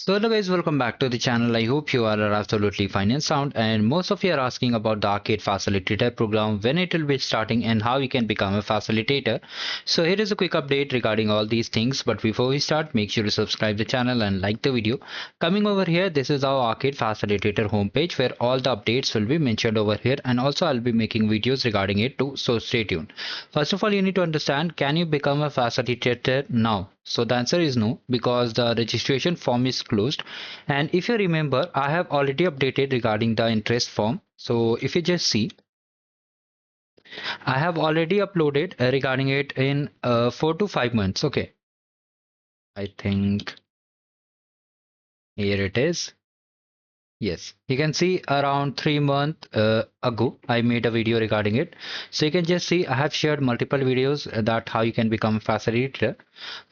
So hello guys, welcome back to the channel. I hope you all are absolutely fine and sound, and most of you are asking about the Arcade Facilitator program, when it will be starting and how you can become a facilitator. So here is a quick update regarding all these things, but before we start, make sure to subscribe the channel and like the video. Coming over here, this is our Arcade Facilitator homepage where all the updates will be mentioned over here, and also I'll be making videos regarding it too, so stay tuned. First of all, you need to understand, can you become a facilitator now? So the answer is no, because the registration form is closed. And if you remember, I have already updated regarding the interest form. So if you just see, I have already uploaded regarding it in 4 to 5 months. Okay, I think here it is. Yes, you can see around 3 months ago, I made a video regarding it. So you can just see I have shared multiple videos that how you can become a facilitator.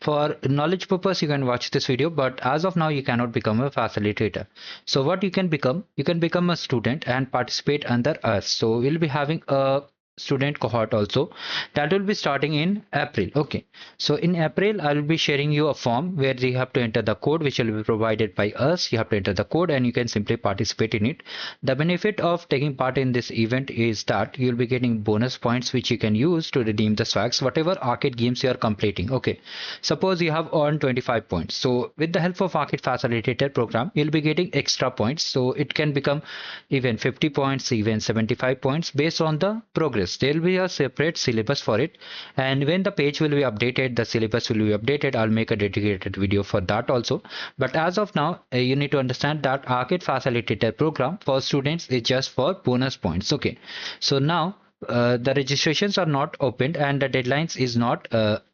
For knowledge purpose, you can watch this video, but as of now, you cannot become a facilitator. So what you can become a student and participate under us. So we'll be having a student cohort also that will be starting in April. Okay, so in April I will be sharing you a form where you have to enter the code which will be provided by us. You have to enter the code and you can simply participate in it. The benefit of taking part in this event is that you'll be getting bonus points which you can use to redeem the swags whatever arcade games you are completing. Okay, suppose you have earned 25 points, so with the help of Arcade Facilitator program you'll be getting extra points, so it can become even 50 points, even 75 points based on the progress. There will be a separate syllabus for it, and when the page will be updated, the syllabus will be updated. I'll make a dedicated video for that also. But as of now, you need to understand that Arcade Facilitator program for students is just for bonus points. Okay, so now the registrations are not opened and the deadlines is not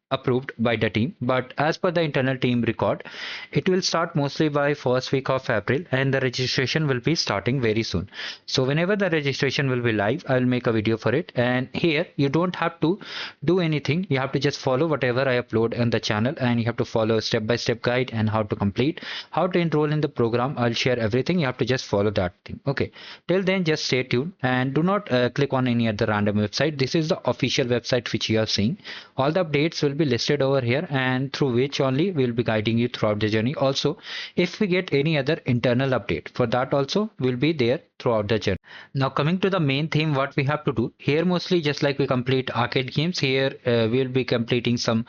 approved by the team, but as per the internal team record, it will start mostly by first week of April and the registration will be starting very soon. So whenever the registration will be live, I will make a video for it, and here you don't have to do anything. You have to just follow whatever I upload on the channel, and you have to follow step-by-step guide and how to complete, how to enroll in the program. I'll share everything. You have to just follow that thing. Okay, till then just stay tuned and do not click on any other random website. This is the official website which you are seeing. All the updates will be listed over here, and through which only we'll be guiding you throughout the journey. Also, if we get any other internal update, for that also will be there throughout the journey. Now coming to the main theme, what we have to do here, mostly just like we complete arcade games, here we'll be completing some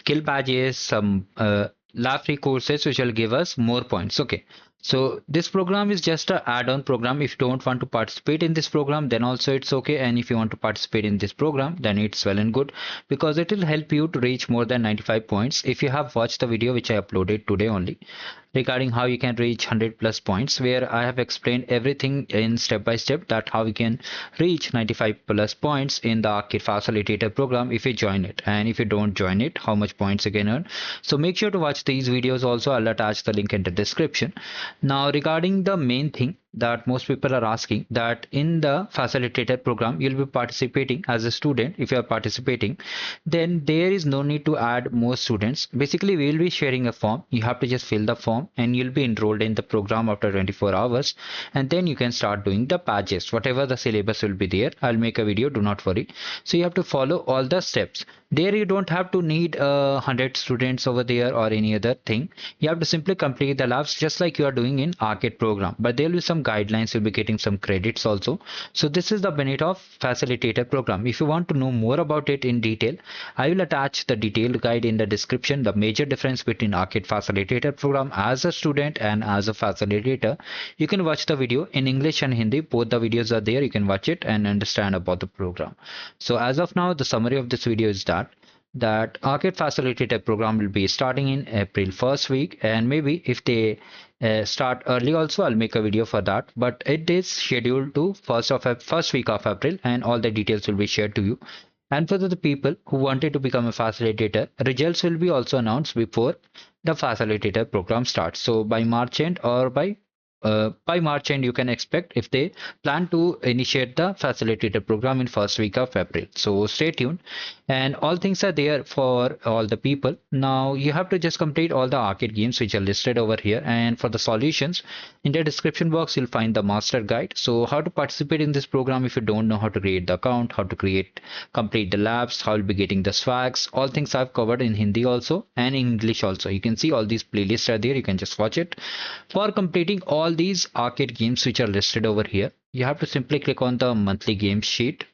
kill badges, some lab free courses which will give us more points. Okay, so this program is just a add-on program. If you don't want to participate in this program, then also it's okay, and if you want to participate in this program, then it's well and good, because it will help you to reach more than 95 points. If you have watched the video which I uploaded today only regarding how you can reach 100 plus points, where I have explained everything in step by step, that how you can reach 95 plus points in the Arcade Facilitator program if you join it, and if you don't join it, how much points you can earn. So make sure to watch these videos also. I'll attach the link in the description. Now regarding the main thing that most people are asking, that in the facilitator program you'll be participating as a student. If you are participating, then there is no need to add more students. Basically we will be sharing a form. You have to just fill the form and you'll be enrolled in the program after 24 hours, and then you can start doing the badges. Whatever the syllabus will be there, I'll make a video, do not worry. So you have to follow all the steps. There you don't have to need 100 students over there or any other thing. You have to simply complete the labs just like you are doing in arcade program, but there will be some guidelines. You'll be getting some credits also. So this is the benefit of facilitator program. If you want to know more about it in detail, I will attach the detailed guide in the description. The major difference between arcade facilitator program as a student and as a facilitator, you can watch the video in English and Hindi. Both the videos are there. You can watch it and understand about the program. So as of now, the summary of this video is that Arcade Facilitator program will be starting in April first week, and maybe if they start early also, I'll make a video for that, but it is scheduled to first week of April, and all the details will be shared to you. And for the people who wanted to become a facilitator, results will be also announced before the facilitator program starts, so by March end or by by March end, you can expect if they plan to initiate the facilitator program in first week of April. So stay tuned, and all things are there for all the people. Now you have to just complete all the arcade games which are listed over here, and for the solutions in the description box you'll find the master guide. So how to participate in this program if you don't know how to create the account, how to complete the labs, how you'll be getting the swags, all things I've covered in Hindi also and in English also. You can see all these playlists are there, you can just watch it. For completing all these arcade games which are listed over here, you have to simply click on the monthly game sheet,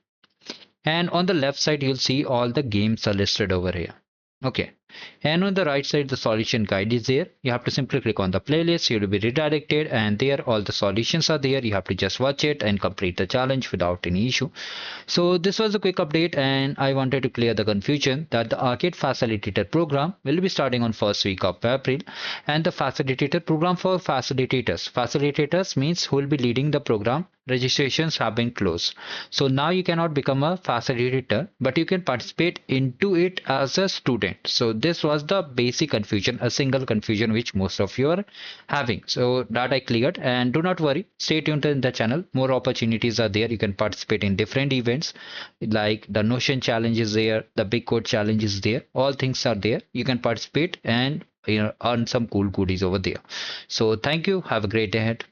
and on the left side you'll see all the games are listed over here. Okay, and on the right side the solution guide is there. You have to simply click on the playlist, you will be redirected, and there all the solutions are there. You have to just watch it and complete the challenge without any issue. So this was a quick update, and I wanted to clear the confusion that the arcade facilitator program will be starting on first week of April, and the facilitator program for facilitators means who will be leading the program registrations have been closed. So now you cannot become a facilitator, but you can participate into it as a student. So this was the basic confusion, a single confusion which most of you are having. So that I cleared, and do not worry, stay tuned in the channel. More opportunities are there. You can participate in different events like the Notion challenge is there, the Big Code challenge is there. All things are there. You can participate and earn some cool goodies over there. So thank you. Have a great day ahead.